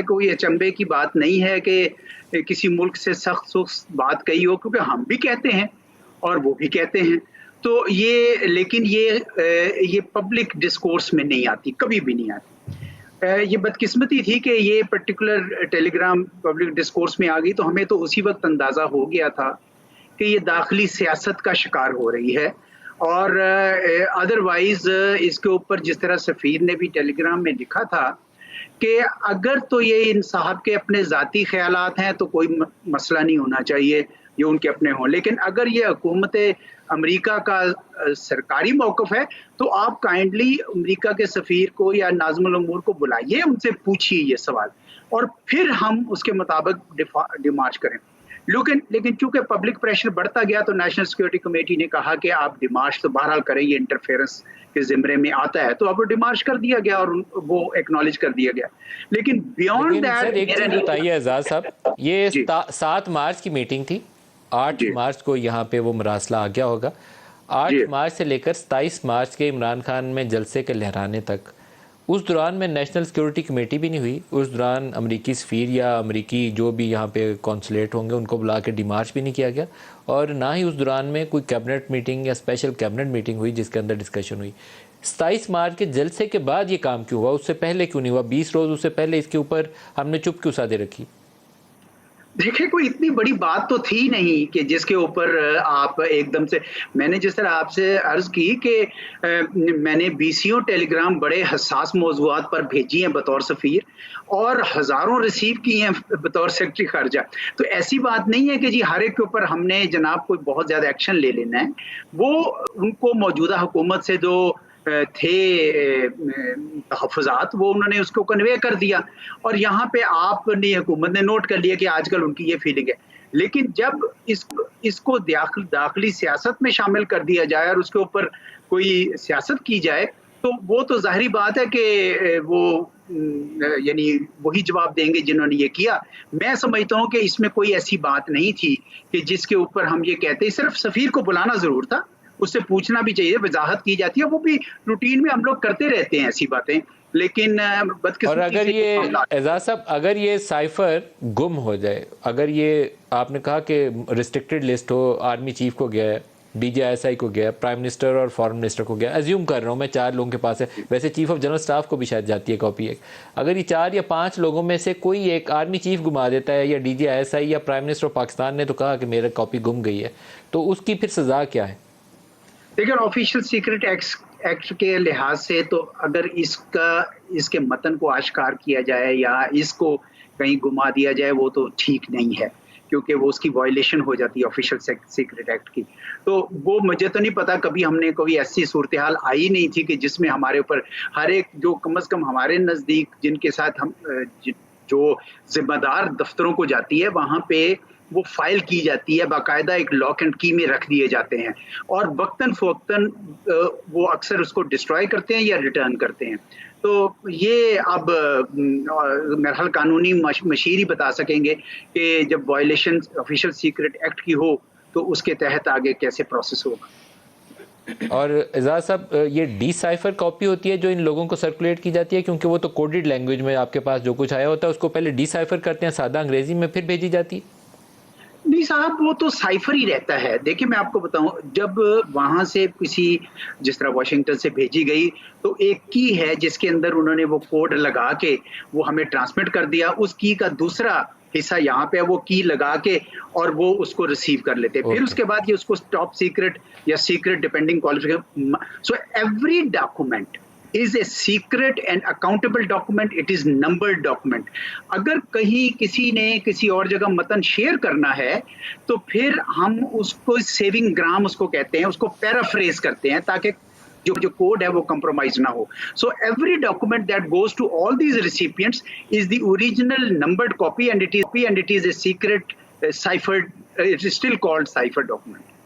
کوئی اچنبے کی بات نہیں ہے کہ کسی ملک سے سخت بات کہی ہو، کیونکہ ہم بھی کہتے ہیں اور وہ بھی کہتے ہیں. تو لیکن یہ پبلک ڈسکورس میں نہیں آتی، کبھی بھی نہیں آتی. یہ بدقسمتی تھی کہ یہ پرٹیکولر ٹیلی گرام پبلک ڈسکورس میں آ گئی، تو ہمیں تو اسی وقت اندازہ ہو گیا تھا کہ یہ داخلی سیاست کا شکار ہو رہی ہے. اور ادروائز اس کے اوپر جس طرح سفیر نے بھی ٹیلی گرام میں لکھا تھا کہ اگر تو یہ ان صاحب کے اپنے ذاتی خیالات ہیں تو کوئی مسئلہ نہیں ہونا چاہیے، یہ ان کے اپنے ہوں، لیکن اگر یہ حکومت امریکہ کا سرکاری موقف ہے تو آپ کائنڈلی امریکہ کے سفیر کو یا ناظم الامور کو بلائیے، ان سے پوچھیے یہ سوال، اور پھر ہم اس کے مطابق ڈیمارچ کریں. لیکن چونکہ پبلک پریشر بڑھتا گیا تو نیشنل سیکورٹی کمیٹی نے کہا کہ آپ ڈیمارچ تو بہرحال کریں، یہ انٹرفیئرنس کے زمرے میں آتا ہے، تو اب ڈیمارچ کر دیا گیا اور وہ ایکنالج کر دیا گیا. لیکن بیونڈ دیٹ ایک چیز بتائیے اعزاز صاحب، یہ 7 مارچ کی میٹنگ تھی، 8 مارچ کو یہاں پہ وہ مراسلہ آ گیا ہوگا. 8 مارچ سے لے کر 27 مارچ کے عمران خان میں جلسے کے لہرانے تک، اس دوران میں نیشنل سیکورٹی کمیٹی بھی نہیں ہوئی. اس دوران امریکی سفیر یا امریکی جو بھی یہاں پہ کونسولیٹ ہوں گے ان کو بلا کے ڈیمارچ بھی نہیں کیا گیا، اور نہ ہی اس دوران میں کوئی کیبنٹ میٹنگ یا اسپیشل کیبنٹ میٹنگ ہوئی جس کے اندر ڈسکشن ہوئی. 27 مارچ کے جلسے کے بعد یہ کام کیوں ہوا؟ اس سے پہلے کیوں نہیں ہوا؟ 20 روز اس سے پہلے اس کے اوپر ہم نے چپ کیوں سادے رکھی؟ دیکھیں، کوئی اتنی بڑی بات تو تھی نہیں کہ جس کے اوپر آپ ایک دم سے، میں نے جس طرح آپ سے عرض کی کہ میں نے 20 ٹیلی گرام بڑے حساس موضوعات پر بھیجی ہیں بطور سفیر، اور ہزاروں ریسیو کی ہیں بطور سیکرٹری خارجہ. تو ایسی بات نہیں ہے کہ جی ہر ایک کے اوپر ہم نے جناب کوئی بہت زیادہ ایکشن لے لینا ہے. وہ ان کو موجودہ حکومت سے جو تھے تحفظات وہ انہوں نے اس کو کنوے کر دیا، اور یہاں پہ آپ نے حکومت نے نوٹ کر لیا کہ آج کل ان کی یہ فیلنگ ہے. لیکن جب اس کو داخلی سیاست میں شامل کر دیا جائے اور اس کے اوپر کوئی سیاست کی جائے تو وہ تو ظاہری بات ہے کہ وہ یعنی وہی جواب دیں گے جنہوں نے یہ کیا. میں سمجھتا ہوں کہ اس میں کوئی ایسی بات نہیں تھی کہ جس کے اوپر ہم یہ کہتے ہیں. صرف سفیر کو بلانا ضرور تھا، اس سے پوچھنا بھی چاہیے، وضاحت کی جاتی ہے، وہ بھی روٹین میں ہم لوگ کرتے رہتے ہیں ایسی باتیں. لیکن اور اگر یہ اعزاز صاحب، اگر یہ سائفر گم ہو جائے، اگر یہ آپ نے کہا کہ ریسٹرکٹڈ لسٹ ہو، آرمی چیف کو گیا ہے، D G I S I کو گیا، پرائم منسٹر اور فارن منسٹر کو گیا، ایزیوم کر رہا ہوں میں 4 لوگوں کے پاس ہے، ویسے چیف آف جنرل سٹاف کو بھی شاید جاتی ہے کاپی ایک، اگر یہ 4 یا 5 لوگوں میں سے کوئی ایک آرمی چیف گما دیتا ہے، یا D G I S I یا پرائم منسٹر پاکستان نے تو کہا کہ میرا کاپی گم گئی ہے، تو اس کی پھر سزا کیا ہے؟ دیکھیں، آفیشیل سیکرٹ ایکٹ کے لحاظ سے تو اگر اس کے متن کو آشکار کیا جائے یا اس کو کہیں گما دیا جائے وہ تو ٹھیک نہیں ہے، کیونکہ وہ اس کی وائلیشن ہو جاتی ہے آفیشیل سیکرٹ ایکٹ کی. تو وہ مجھے تو نہیں پتا، کبھی ہم نے کوئی ایسی صورتحال آئی نہیں تھی کہ جس میں ہمارے اوپر ہر ایک جو کم از کم ہمارے نزدیک جن کے ساتھ ہم جو ذمہ دار دفتروں کو جاتی ہے وہاں پہ وہ فائل کی جاتی ہے، باقاعدہ ایک لاک اینڈ کی میں رکھ دیے جاتے ہیں، اور وقتاً فوقتاً وہ اکثر اس کو ڈسٹرائے کرتے ہیں یا ریٹرن کرتے ہیں. تو یہ اب میرحال قانونی مشیر ہی بتا سکیں گے کہ جب وائلیشن آفیشیل سیکرٹ ایکٹ کی ہو تو اس کے تحت آگے کیسے پروسیس ہوگا. اور اعزاز صاحب، یہ ڈی سائفر کاپی ہوتی ہے جو ان لوگوں کو سرکولیٹ کی جاتی ہے، کیونکہ وہ تو کوڈڈ لینگویج میں آپ کے پاس جو کچھ آیا ہوتا ہے اس کو پہلے ڈی سائفر کرتے ہیں سادہ انگریزی میں، پھر بھیجی جاتی ہے؟ نہیں صاحب، وہ تو سائفر ہی رہتا ہے. دیکھیں میں آپ کو بتاؤں، جب وہاں سے کسی جس طرح واشنگٹن سے بھیجی گئی تو ایک کی ہے جس کے اندر انہوں نے وہ کوڈ لگا کے وہ ہمیں ٹرانسمٹ کر دیا، اس کی کا دوسرا حصہ یہاں پہ وہ کی لگا کے اور وہ اس کو ریسیو کر لیتے. پھر اس کے بعد یہ اس کو ٹاپ سیکرٹ یا secret depending qualification. So every document is a secret and accountable document. It is numbered document. اگر کہیں کسی نے کسی اور جگہ متن شیئر کرنا ہے تو پھر ہم اس کو سیونگ گرام اس کو کہتے ہیں، اس کو پیرافریز کرتے ہیں تاکہ جو کوڈ ہے وہ کمپرومائز نہ ہو. So every document that goes to all these recipients is the original numbered copy and it is a secret ciphered, it is still called cipher document.